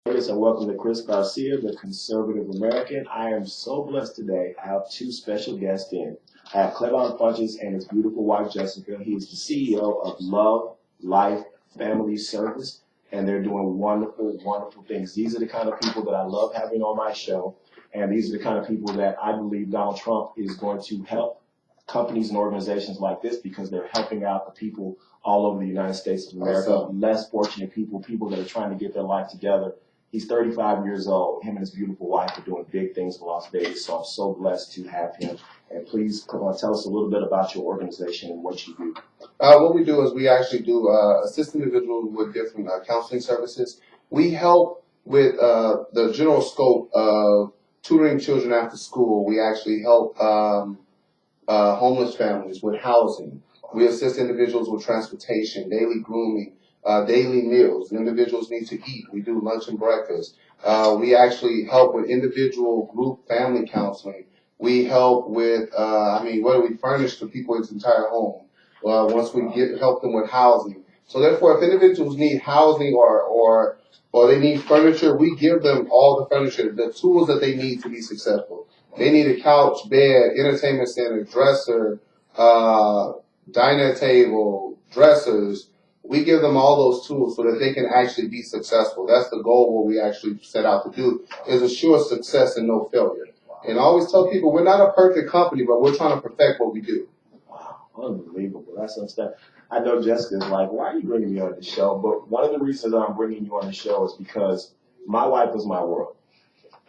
And welcome to Chris Garcia, the Conservative American. I am so blessed today. I have two special guests in. I have Clevonne Funches and his beautiful wife, Jessica. He is the CEO of LoveLife Family Service, and they're doing wonderful, wonderful things. These are the kind of people that I love having on my show, and these are the kind of people that I believe Donald Trump is going to help companies and organizations like this because they're helping out the people all over the United States of America, less fortunate people, people that are trying to get their life together. He's 35 years old. Him and his beautiful wife are doing big things in Las Vegas, so I'm so blessed to have him. And please, come on, tell us a little bit about your organization and what you do. What we do is we actually do assist individuals with different counseling services. We help with the general scope of tutoring children after school. We actually help homeless families with housing. We assist individuals with transportation, daily grooming, daily meals. Individuals need to eat. We do lunch and breakfast. We actually help with individual group family counseling. We help with, we furnish the people's entire home once we help them with housing. So therefore, if individuals need housing or they need furniture, we give them all the furniture, the tools that they need to be successful. They need a couch, bed, entertainment center, dresser, diner table, dressers. We give them all those tools so that they can actually be successful. That's the goal, what we actually set out to do, is assure success and no failure. And I always tell people, we're not a perfect company, but we're trying to perfect what we do. Wow, unbelievable. That's some stuff. I know Jessica's like, why are you bringing me on the show? But one of the reasons I'm bringing you on the show is because my wife is my world.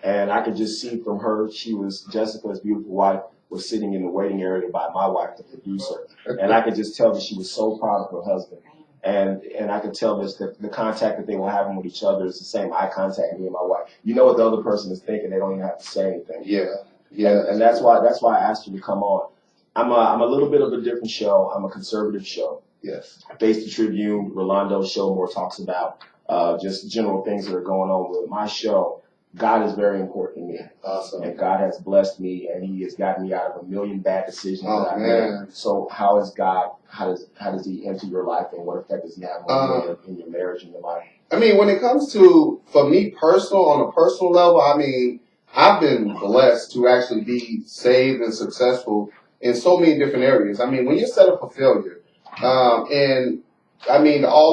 And I could just see from her, Jessica's beautiful wife, was sitting in the waiting area by my wife, the producer. And I could just tell that she was so proud of her husband. And I could tell this that the contact that they were having with each other is the same eye contact me and my wife. You know what the other person is thinking. They don't even have to say anything. Yeah. And that's why I asked you to come on. I'm a little bit of a different show. I'm a conservative show. Yes. Face the Tribune, Rolando's show more talks about just general things that are going on with my show. God is very important to me. Awesome. And God has blessed me, and He has gotten me out of a million bad decisions that I made. So how is God, how does He enter your life, and what effect does He have on you in your marriage and your life? When it comes to, for me on a personal level, I've been blessed to actually be saved and successful in so many different areas. When you're set up for failure, all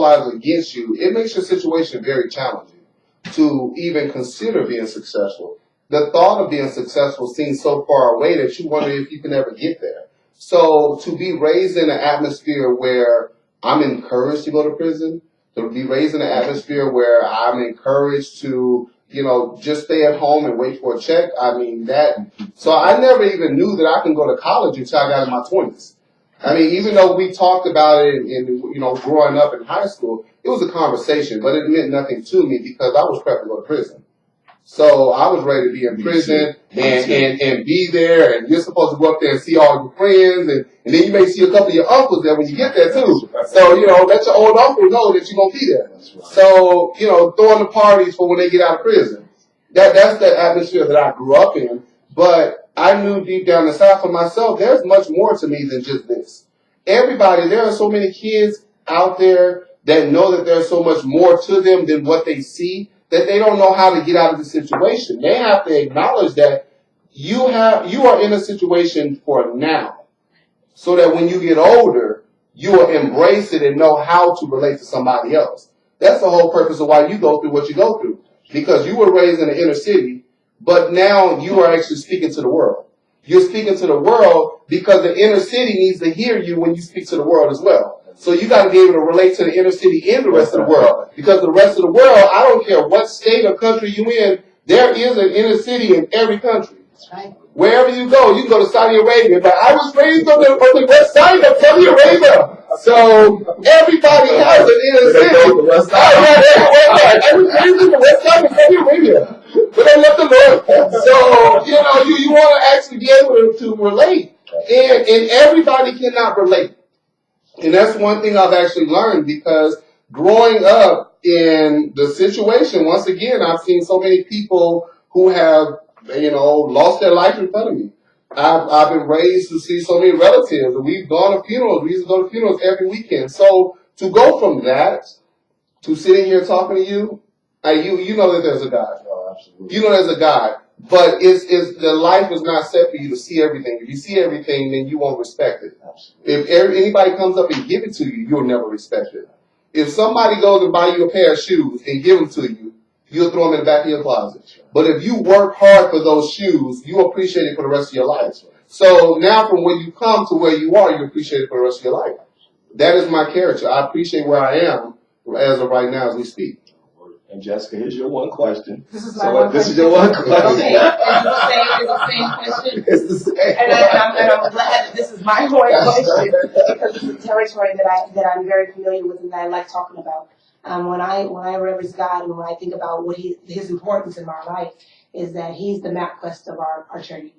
odds against you, it makes your situation very challenging to even consider being successful. The thought of being successful seems so far away that you wonder if you can ever get there. So to be raised in an atmosphere where I'm encouraged to go to prison, to be raised in an atmosphere where I'm encouraged to, just stay at home and wait for a check, so I never even knew that I can go to college until I got in my 20s. Even though we talked about it in growing up in high school, it was a conversation, but it meant nothing to me because I was prepped to go to prison. So I was ready to be in prison and be there, and you're supposed to go up there and see all your friends, and then you may see a couple of your uncles there when you get there too. So, let your old uncle know that you're going to be there. So, throwing the parties for when they get out of prison. That's the atmosphere that I grew up in, but I knew deep down inside for myself, there's much more to me than just this. There are so many kids out there that know that there's so much more to them than what they see, that they don't know how to get out of the situation. They have to acknowledge that you are in a situation for now, so that when you get older, you will embrace it and know how to relate to somebody else. That's the whole purpose of why you go through what you go through, because you were raised in the inner city, but now you are actually speaking to the world. You're speaking to the world because the inner city needs to hear you when you speak to the world as well. So you got to be able to relate to the inner city and the rest of the world. Because the rest of the world, I don't care what state or country you in, there is an inner city in every country. That's right. Wherever you can go to Saudi Arabia. But I was raised on the west side of Saudi Arabia. So everybody has an inner city. I was raised in the west side of Saudi Arabia. But I left the Lord. So, you want to actually be able to relate. And everybody cannot relate. And that's one thing I've actually learned, because growing up in the situation, once again, I've seen so many people who have, lost their life in front of me. I've been raised to see so many relatives. We've gone to funerals. We used to go to funerals every weekend. So to go from that to sitting here talking to you, You know that there's a God. Oh, absolutely. You know there's a God. But it's the life is not set for you to see everything. If you see everything, then you won't respect it. Absolutely. If anybody comes up and give it to you, you'll never respect it. If somebody goes and buy you a pair of shoes and give them to you, you'll throw them in the back of your closet. But if you work hard for those shoes, you appreciate it for the rest of your life. So now from where you come to where you are, you appreciate it for the rest of your life. That is my character. I appreciate where I am as of right now as we speak. And Jessica, here's your one question. This is my one question. This is your one question. Okay, it's the same question. It's the same. And I'm glad that this is my one question because this is territory that I'm very familiar with and that I like talking about. When I reverence God and when I think about what His importance in my life is that He's the MapQuest of our journey.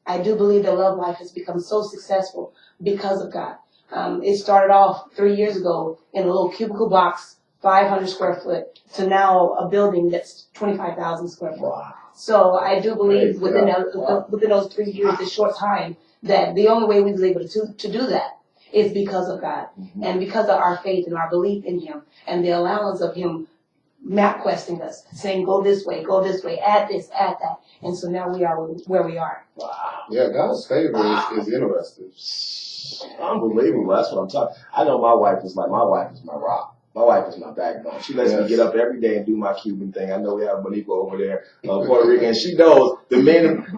I do believe that LoveLife has become so successful because of God. It started off 3 years ago in a little cubicle box, 500 square foot, to now a building that's 25,000 square foot. Wow. So I do believe within those 3 years, the short time, that the only way we was able to do that is because of God and because of our faith and our belief in Him and the allowance of Him MapQuesting us, saying, go this way, add this, add that. And so now we are where we are. Wow. Yeah, God's favor is interesting. Unbelievable. That's what I'm talking. I know my wife is my rock. My wife is my backbone. She lets me get up every day and do my Cuban thing. I know we have Monique over there, Puerto Rican, and she knows the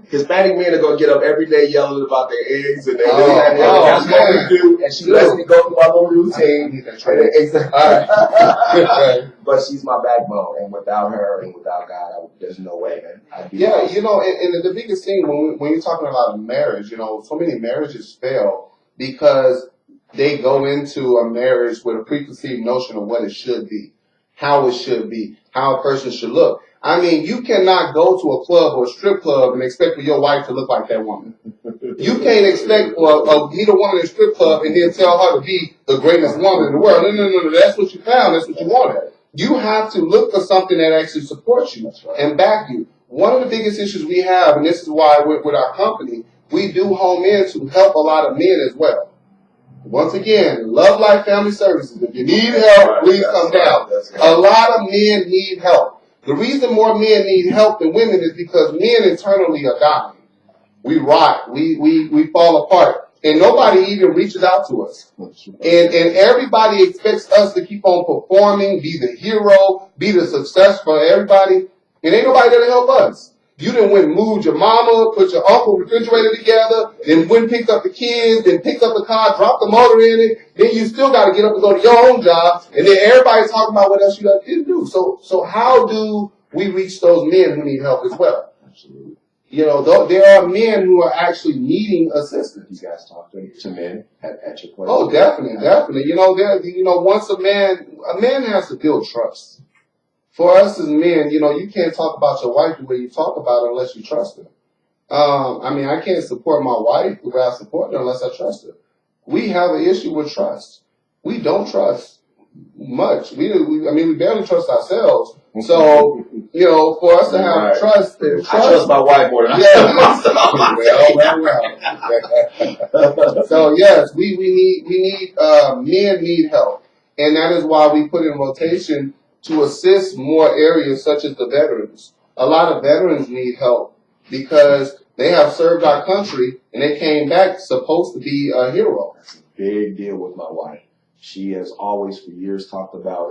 Hispanic men are going to get up every day yelling about their eggs and their that's what we do. And she lets me go through my little routine. But she's my backbone, and without her and without God, there's no way, man. And the biggest thing when you're talking about a marriage, so many marriages fail because they go into a marriage with a preconceived notion of what it should be, how it should be, how a person should look. I mean, you cannot go to a club or a strip club and expect for your wife to look like that woman. You can't expect meet a woman in a strip club and then tell her to be the greatest woman in the world. No. That's what you found. That's what you wanted. You have to look for something that actually supports you and back you. One of the biggest issues we have, and this is why with our company, we do home in to help a lot of men as well. Once again, LoveLife Family Services. If you need help, please come down. A lot of men need help. The reason more men need help than women is because men internally are dying. We rot. We fall apart. And nobody even reaches out to us. And everybody expects us to keep on performing, be the hero, be the success for everybody. And ain't nobody there to help us. You done went and moved your mama, put your uncle refrigerator together, then went and picked up the kids, then picked up the car, dropped the motor in it, then you still got to get up and go to your own job, and then everybody's talking about what else you got to do. So how do we reach those men who need help as well? Absolutely. There are men who are actually needing assistance. You guys talk to men at your place? Oh, definitely. Once a man has to build trust. For us as men, you can't talk about your wife the way you talk about her unless you trust her. I can't support my wife the way I support her unless I trust her. We have an issue with trust. We don't trust much. We barely trust ourselves. So, for us to have trust. I trust my wife more than I trust myself. So, yes, men need help. And that is why we put in rotation to assist more areas such as the veterans. A lot of veterans need help because they have served our country and they came back supposed to be a hero. That's a big deal with my wife. She has always for years talked about,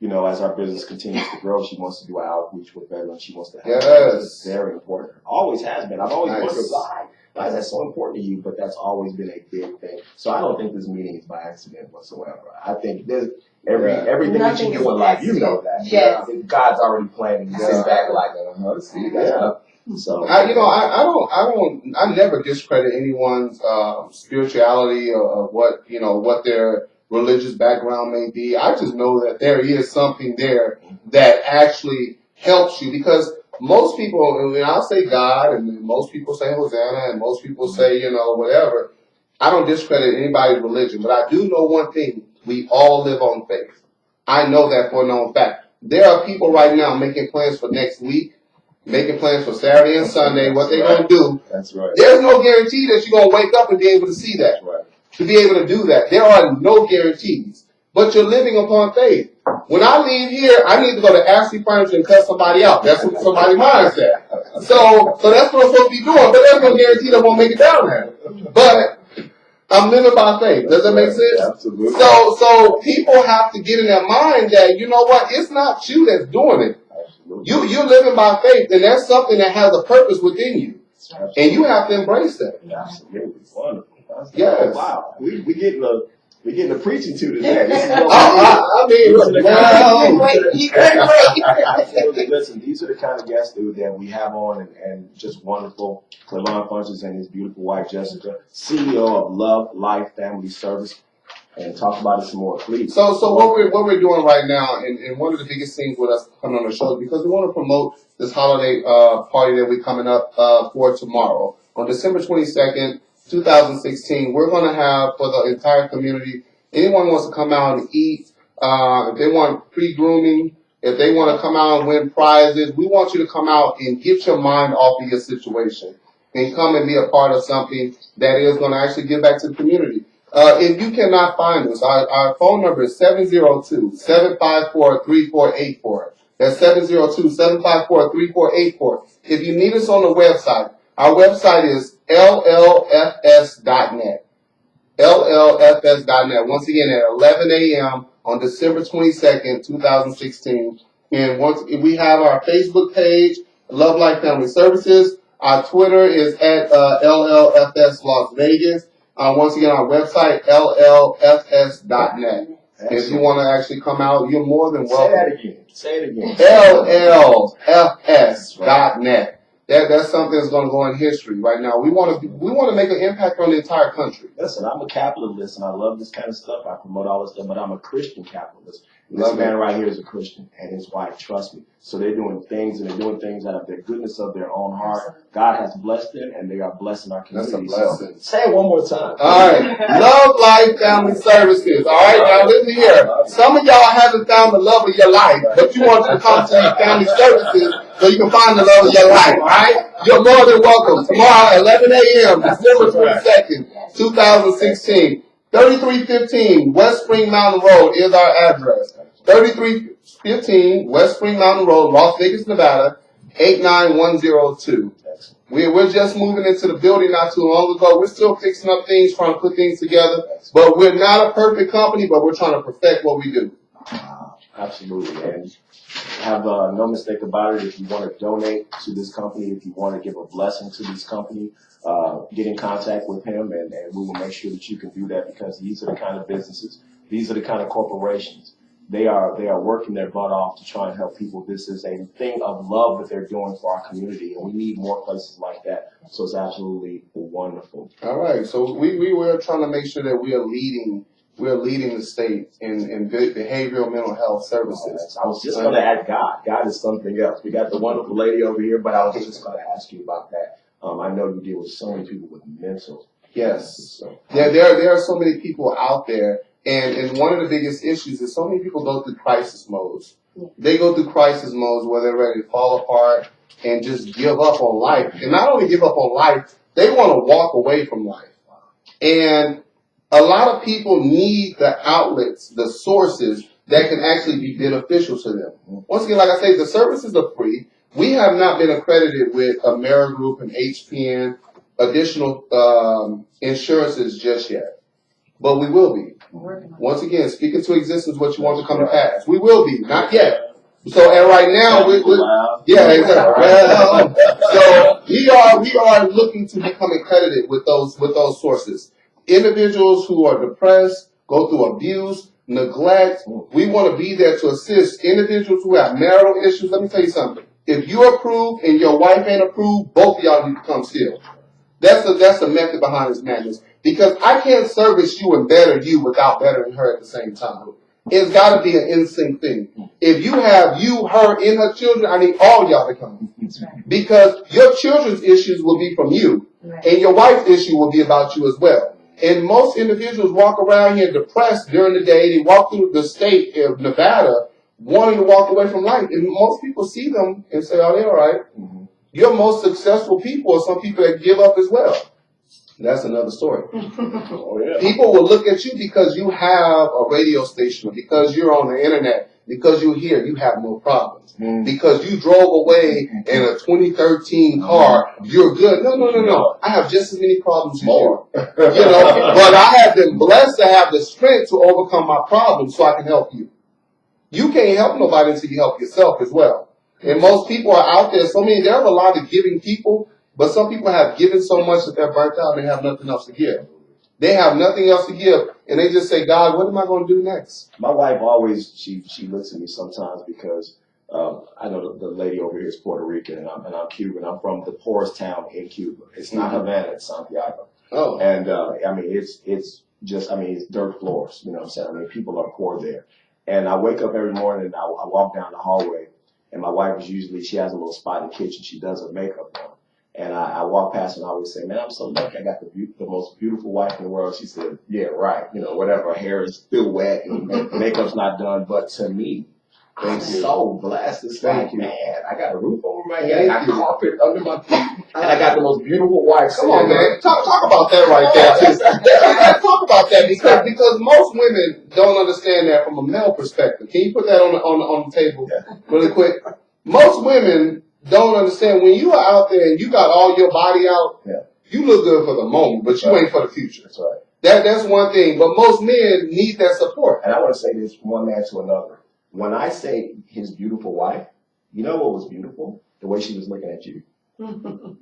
as our business continues to grow, she wants to do outreach with veterans. She wants to help. Yes. It's very important. Always has been. I've always wondered why is that so important to you? But that's always been a big thing. So I don't think this meeting is by accident whatsoever. I think there's everything that you do in life, you know that. Yes. God's already planning. You sit back like, see, that's So I never discredit anyone's spirituality or what their religious background may be. I just know that there is something there that actually helps you because most people, and I'll say God, and most people say Hosanna, and most people say, whatever. I don't discredit anybody's religion, but I do know one thing. We all live on faith. I know that for a known fact. There are people right now making plans for next week, making plans for Saturday and Sunday, what they're going to do. That's right. There's no guarantee that you're going to wake up and be able to see that. Right. To be able to do that. There are no guarantees. but you're living upon faith. When I leave here, I need to go to Ashley Furniture and cut somebody out. That's what somebody's mindset. So that's what I'm supposed to be doing, but there's no guarantee that I won't make it down there. But I'm living by faith. Does that make sense? Absolutely. So people have to get in their mind that, you know what, it's not you that's doing it. You're living by faith, and that's something that has a purpose within you. And you have to embrace that. Absolutely. Wonderful. Yes. Wow. We getting the preaching to today. This is what Listen, these are the kind of guests that we have on, and just wonderful. Clevonne Funches and his beautiful wife, Jessica, CEO of LoveLife Family Service. And talk about it some more, please. So what we're doing right now, and one of the biggest things with us coming on the show, because we want to promote this holiday party that we're coming up for tomorrow. On December 22nd, 2016, we're going to have for the entire community, anyone wants to come out and eat, if they want pre-grooming, if they want to come out and win prizes, we want you to come out and get your mind off of your situation and come and be a part of something that is going to actually give back to the community. If you cannot find us, our phone number is 702-754-3484. That's 702-754-3484. If you need us on the website, our website is llfs.net. llfs.net. Once again, at 11 a.m. on December 22nd, 2016. And we have our Facebook page, LoveLife Family Services. Our Twitter is at LLFS Las Vegas. Once again, our website, llfs.net. If you want to actually come out, you're more than welcome. Say it again. llfs.net. That's something that's going to go in history right now. We want to make an impact on the entire country. Listen, I'm a capitalist, and I love this kind of stuff. I promote all this stuff, but I'm a Christian capitalist. This man right here is a Christian, and his wife, trust me. So they're doing things, and they're doing things out of the goodness of their own heart. God has blessed them, and they are blessing our community. That's a blessing. So, say it one more time. All right. LoveLife Family Services. All right, now listen here. Some of y'all haven't found the love of your life, but you want to come to Family Services so you can find the love of your life, all right? You're more than welcome. Tomorrow, 11 a.m., December 22nd, 2016. 3315 West Spring Mountain Road is our address. 3315 West Spring Mountain Road, Las Vegas, Nevada, 89102. We're just moving into the building not too long ago. We're still fixing up things, trying to put things together. But we're not a perfect company, but we're trying to perfect what we do. Absolutely. And have no mistake about it. If you want to donate to this company, if you want to give a blessing to this company, get in contact with him, and we will make sure that you can do that, because these are the kind of businesses, these are the kind of corporations. They are working their butt off to try and help people. This is a thing of love that they're doing for our community, and we need more places like that. So it's absolutely wonderful. All right. So we're trying to make sure that we are leading the state in behavioral mental health services. I was just going to add God. God is something else. We got the wonderful lady over here, but I was just going to ask you about that. I know you deal with so many people with mental. Yes. So. Yeah, there are so many people out there. And one of the biggest issues is so many people go through crisis modes. They go through crisis modes where they're ready to fall apart and just give up on life. And not only give up on life, they want to walk away from life. And a lot of people need the outlets, the sources that can actually be beneficial to them. Once again, like I say, the services are free. We have not been accredited with AmeriGroup and HPN, additional insurances just yet. But we will be. Once again, speaking to existence what you want to come to pass. We will be, not yet. So, and right now, yeah, exactly. Well, so we are looking to become accredited with those sources. Individuals who are depressed, go through abuse, neglect, we want to be there to assist individuals who have marital issues. Let me tell you something. If you're approved and your wife ain't approved, both of y'all need to come still. That's the method behind this madness. Because I can't service you and better you without bettering her at the same time. It's got to be an in-sync thing. If you have you, her, and her children, I need all y'all to come. That's right. Because your children's issues will be from you. Right. And your wife's issue will be about you as well. And most individuals walk around here depressed during the day. They walk through the state of Nevada wanting to walk away from life. And most people see them and say, oh, they're all right. Mm-hmm. Your most successful people are some people that give up as well. That's another story. Oh, yeah. People will look at you because you have a radio station, because you're on the internet, because you're here, you have no problems. Because you drove away in a 2013 car, you're good. No. I have just as many problems as you. But I have been blessed to have the strength to overcome my problems so I can help you. You can't help nobody until you help yourself as well. And most people are out there, there are a lot of giving people, but some people have given so much that they're burnt out and they have nothing else to give. They have nothing else to give, and they just say, God, what am I going to do next? My wife always, she looks at me sometimes because I know the lady over here is Puerto Rican and I'm Cuban. I'm from the poorest town in Cuba. It's not Havana, it's Santiago. Oh. And it's dirt floors, you know what I'm saying? I mean, people are poor there. And I wake up every morning and I walk down the hallway, and my wife is she has a little spot in the kitchen. She does her makeup on. And I walk past and I always say, man, I'm so lucky. I got the most beautiful wife in the world. She said, yeah, right. Whatever. Her hair is still wet and makeup's not done. But to me, I'm so blessed. It's man, I got a roof over my head. I got carpet under my feet. And I got the most beautiful wife. Come on, man. Talk about that right there. Talk about that because most women don't understand that from a male perspective. Can you put that on the table really quick? Most women don't understand when you are out there and you got all your body out, you look good for the moment, but you ain't for the future. That's right. That's one thing. But most men need that support. And I want to say this one man to another. When I say his beautiful wife, you know what was beautiful? The way she was looking at you.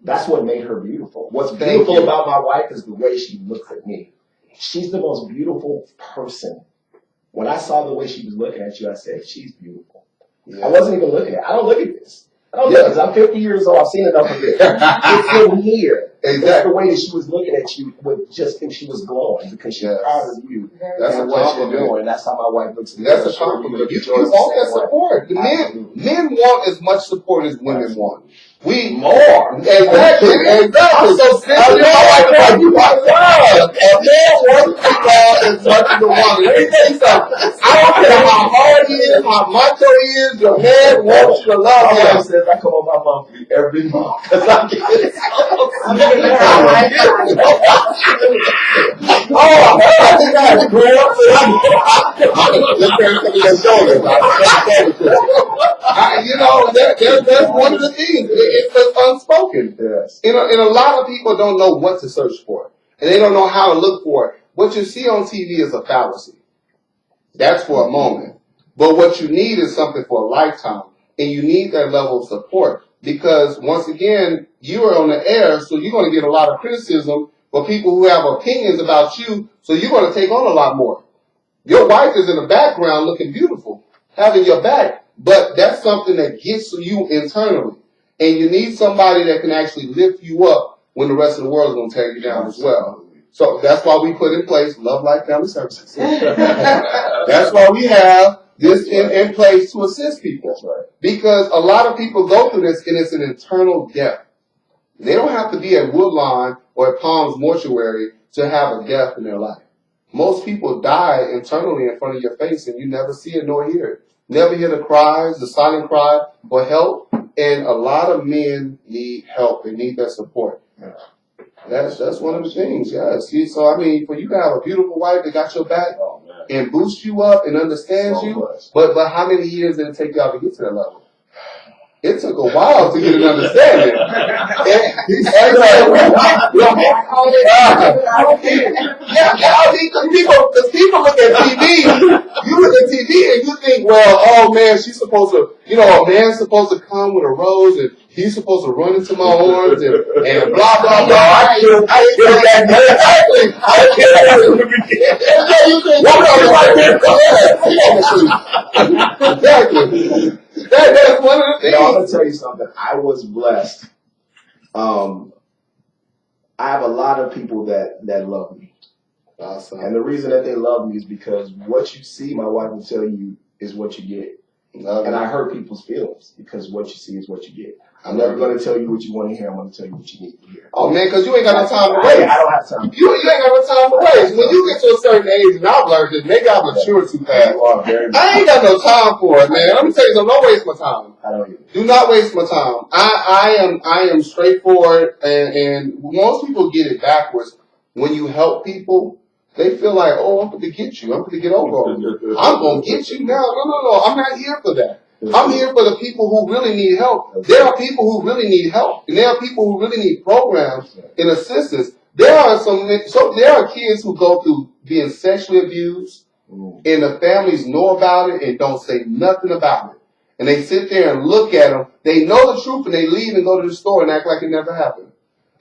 That's what made her beautiful. What's beautiful about my wife is the way she looks at me. She's the most beautiful person. When I saw the way she was looking at you, I said, she's beautiful. Yeah. I wasn't even looking at it. I don't look at this. I don't know, because I'm 50 years old. I've seen enough of it. It's in here. Exactly. That's the way that she was looking at you with just think she was glowing because she's proud of you. That's what you're doing. That's how my wife looks at me. That's a compliment. You want that support. Men want as much support as women want. We more. Exactly. I'm so sick of my wife like you want love. A man wants to be loved as much as a woman. Let me tell you something. I don't care how hard he is, how macho he is, your man wants you to love him. My wife says I come on my monthly every month because I get it. I think I had to grow up that's one of the things. It's unspoken. Yes. And a lot of people don't know what to search for. And they don't know how to look for it. What you see on TV is a fallacy. That's for a moment. But what you need is something for a lifetime. And you need that level of support. Because, once again, you are on the air, so you're going to get a lot of criticism for people who have opinions about you, so you're going to take on a lot more. Your wife is in the background looking beautiful, having your back, but that's something that gets to you internally. And you need somebody that can actually lift you up when the rest of the world is going to tear you down as well. So that's why we put in place LoveLife Family Services. That's why we have this in place to assist people. That's right. Because a lot of people go through this and it's an internal death. They don't have to be at Woodlawn or at Palms Mortuary to have a death in their life. Most people die internally in front of your face and you never see it nor hear it. Never hear the cries, the silent cry for help. And a lot of men need help. They need that support. Yeah. That's one of the things, yes. So, I mean, for you to have a beautiful wife that got your back and boosts you up and understands you, but how many years did it take y'all to get to that level? It took a while to get an understanding. Because people look at TV, you look at TV and you think, well, oh man, she's supposed to, a man's supposed to come with a rose and he's supposed to run into my arms and blah, blah, blah. Exactly. That's one of the things. I'm going to tell you something. I was blessed. I have a lot of people that love me. Awesome. And the reason that they love me is because what you see, my wife will tell you, is what you get. And I hurt people's feelings because what you see is what you get. I'm never going to tell you what you want to hear. I'm going to tell you what you need to hear. Oh, man, because you ain't got no time to waste. I don't have time. You ain't got no time to waste. When you get to a certain age, and I've learned this, maybe I mature too fast. I ain't got no time for it, man. Let me tell you something. Don't waste my time. I don't either. Do not waste my time. I am straightforward, and most people get it backwards. when you help people, they feel like, oh, I'm going to get you. I'm going to get over on you. I'm going to get you now. No. I'm not here for that. I'm here for the people who really need help. There are people who really need help, and there are people who really need programs and assistance. There are kids who go through being sexually abused, and the families know about it and don't say nothing about it. And they sit there and look at them. They know the truth, and they leave and go to the store and act like it never happened.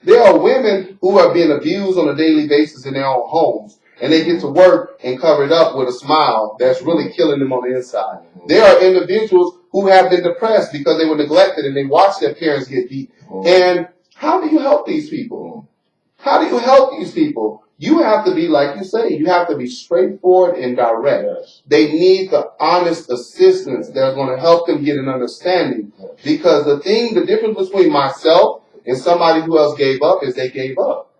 There are women who are being abused on a daily basis in their own homes, and they get to work and cover it up with a smile that's really killing them on the inside. There are individuals who have been depressed because they were neglected and they watched their parents get beat. And how do you help these people? How do you help these people? You have to be, like you say, you have to be straightforward and direct. They need the honest assistance that's going to help them get an understanding. Because the difference between myself and somebody who else gave up is they gave up.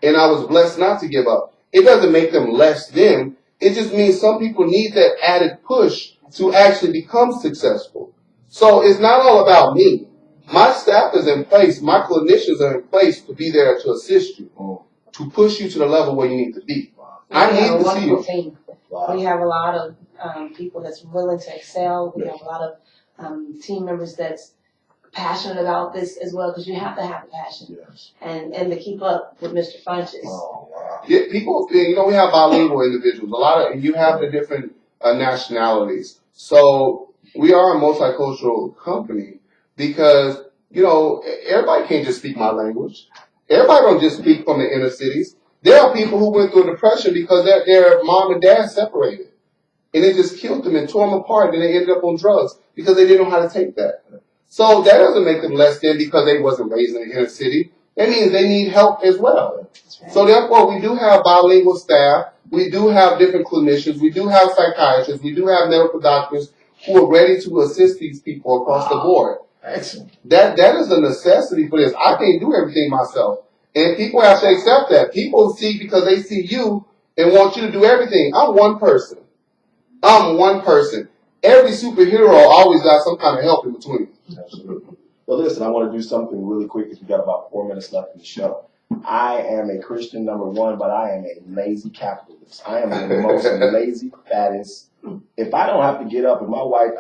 And I was blessed not to give up. It doesn't make them less than. It just means some people need that added push to actually become successful. So it's not all about me. My staff is in place. My clinicians are in place to be there to assist you, to push you to the level where you need to be. I need to see you. Team. We have a lot of people that's willing to excel. We have a lot of team members that's passionate about this as well, because you have to have the passion and to keep up with Mr. Funches. Yeah, people, we have bilingual individuals. And you have the different nationalities. So we are a multicultural company because, everybody can't just speak my language. Everybody don't just speak from the inner cities. There are people who went through depression because their mom and dad separated. And it just killed them and tore them apart, and they ended up on drugs because they didn't know how to take that. So that doesn't make them less than because they wasn't raised in the inner city. That means they need help as well. Right. So therefore, we do have bilingual staff. We do have different clinicians. We do have psychiatrists. We do have medical doctors who are ready to assist these people across the board. Excellent. That is a necessity for this. I can't do everything myself. And people have to accept that. People see because they see you and want you to do everything. I'm one person. Every superhero always got some kind of help in between. Absolutely. Well, listen, I want to do something really quick because we got about 4 minutes left in the show. I am a Christian, number one, but I am a lazy capitalist. I am the most lazy, fattest. If I don't have to get up, and my wife,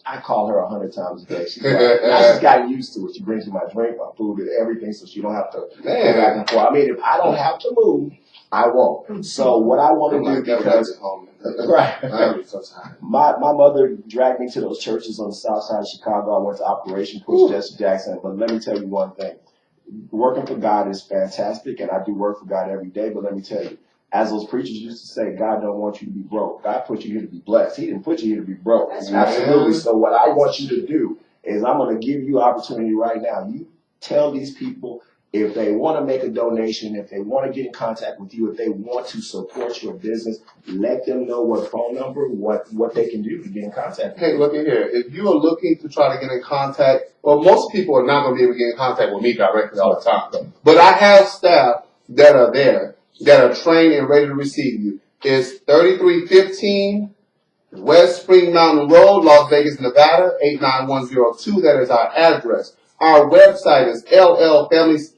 I call her 100 times a day. She's like, I just got used to it. She brings me my drink, my food, and everything, so she don't have to go back and forth. If I don't have to move, I won't. So what I want to do, because right, my mother dragged me to those churches on the south side of Chicago. I went to Operation Push Jesse Jackson. But let me tell you one thing. Working for God is fantastic, and I do work for God every day. But let me tell you, as those preachers used to say, God don't want you to be broke. God put you here to be blessed. He didn't put you here to be broke. Absolutely. So what I want you to do is I'm going to give you opportunity right now. You tell these people if they want to make a donation, if they want to get in contact with you, if they want to support your business, let them know what phone number, what they can do to get in contact with you. Hey, look at here. If you are looking to try to get in contact, well, most people are not going to be able to get in contact with me directly all the time. But I have staff that are there, that are trained and ready to receive you. It's 3315 West Spring Mountain Road, Las Vegas, Nevada, 89102. That is our address. Our website is LLFS.net.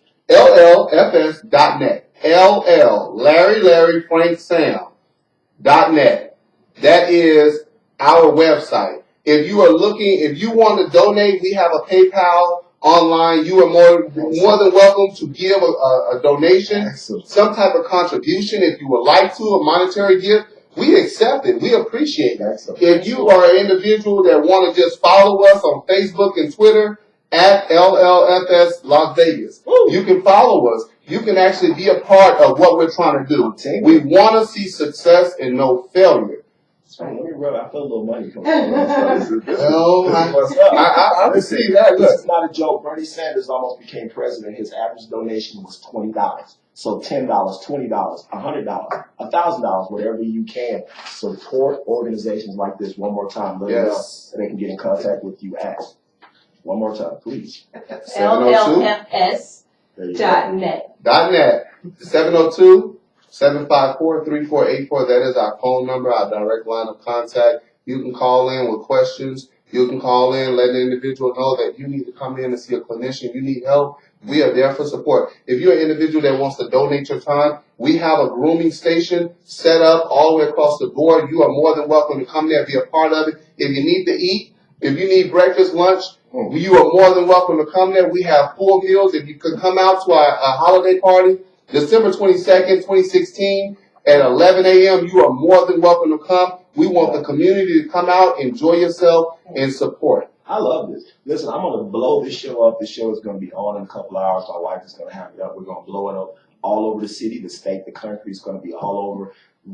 Larry Frank Sam.net. That is our website. If you want to donate, we have a PayPal online. You are more than welcome to give a donation, some type of contribution. If you would like to, a monetary gift, we accept it. We appreciate it. If you are an individual that want to just follow us on Facebook and Twitter, at LLFS Las Vegas. You can follow us. You can actually be a part of what we're trying to do. We want to see success and no failure. Let me rub. I feel a little money coming. I can see that. This is not a joke. Bernie Sanders almost became president. His average donation was $20. So $10, $20, $100, $1,000, whatever you can. Support organizations like this one more time. Let them know that they can get in contact with you at. One more time, please. LLFS.net. .net. 702-754-3484. That is our phone number, our direct line of contact. You can call in with questions. You can call in, let an individual know that you need to come in and see a clinician, you need help. We are there for support. If you're an individual that wants to donate your time, we have a grooming station set up all the way across the board. You are more than welcome to come there, be a part of it. If you need to eat, if you need breakfast, lunch, you are more than welcome to come there. We have full meals. If you could come out to our holiday party, December 22nd, 2016, at 11 a.m., you are more than welcome to come. We want the community to come out, enjoy yourself, and support. I love this. Listen, I'm going to blow this show up. The show is going to be on in a couple of hours. My wife is going to have it up. We're going to blow it up all over the city, the state, the country. It's going to be all over.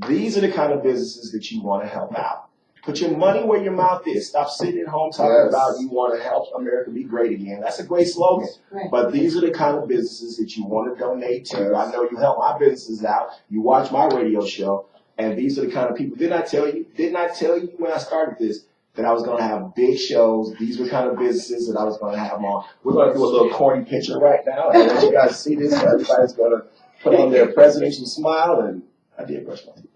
These are the kind of businesses that you want to help out. Put your money where your mouth is. Stop sitting at home talking about you want to help America be great again. That's a great slogan. Right. But these are the kind of businesses that you want to donate to. I know you help my businesses out. You watch my radio show. And these are the kind of people. Didn't I tell you when I started this that I was going to have big shows? These were kind of businesses that I was going to have on. We're going to do a little corny picture right now. And as you guys see this, everybody's going to put on their presidential smile. And I did brush my teeth.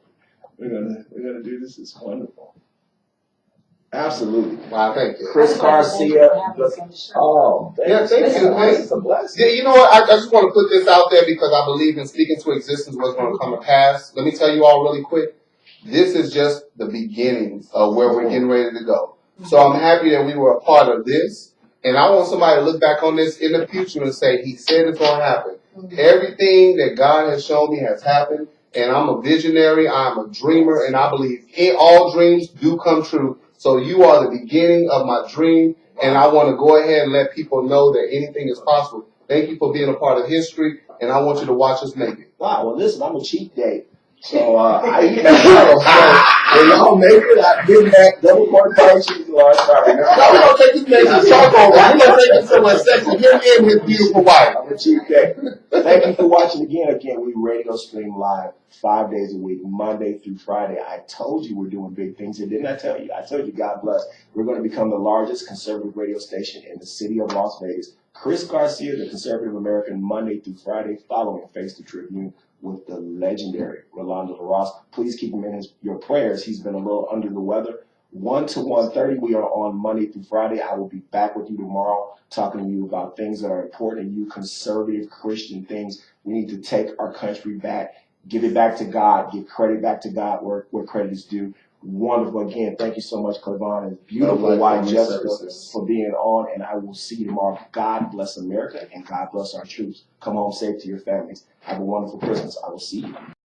We're gonna do this. It's wonderful. Absolutely. Wow, thank you. Chris Garcia. Oh, thank you. It's a blessing. Yeah, you know what? I just want to put this out there because I believe in speaking to existence what's going to come to pass. Let me tell you all really quick. This is just the beginning of where we're getting ready to go. So I'm happy that we were a part of this. And I want somebody to look back on this in the future and say, he said it's going to happen. Everything that God has shown me has happened. And I'm a visionary. I'm a dreamer. And I believe all dreams do come true. So you are the beginning of my dream, and I want to go ahead and let people know that anything is possible. Thank you for being a part of history, and I want you to watch us make it. Wow, well, listen, I'm a cheap date. So I eat that when y'all make it, I give that double quarter pounder cheese large. Sorry. No, we're going to take this man to charcoal. We're going to take him somewhere sexy. Him and his beautiful wife. I'm a cheap date. Thank you for watching again. We radio stream live 5 days a week, Monday through Friday. I told you we're doing big things, and didn't I tell you? I told you, God bless. We're going to become the largest conservative radio station in the city of Las Vegas. Chris Garcia, the Conservative American, Monday through Friday, following Face the Tribune with the legendary Rolando Ross. Please keep him in your prayers. He's been a little under the weather. 1 to 1:30, we are on Monday through Friday. I will be back with you tomorrow talking to you about things that are important to you, conservative Christian things. We need to take our country back, give it back to God, give credit back to God where credit is due. Wonderful. Again, thank you so much, Clevonne, and beautiful wife Jessica for being on, and I will see you tomorrow. God bless America, and God bless our troops. Come home safe to your families. Have a wonderful Christmas. I will see you.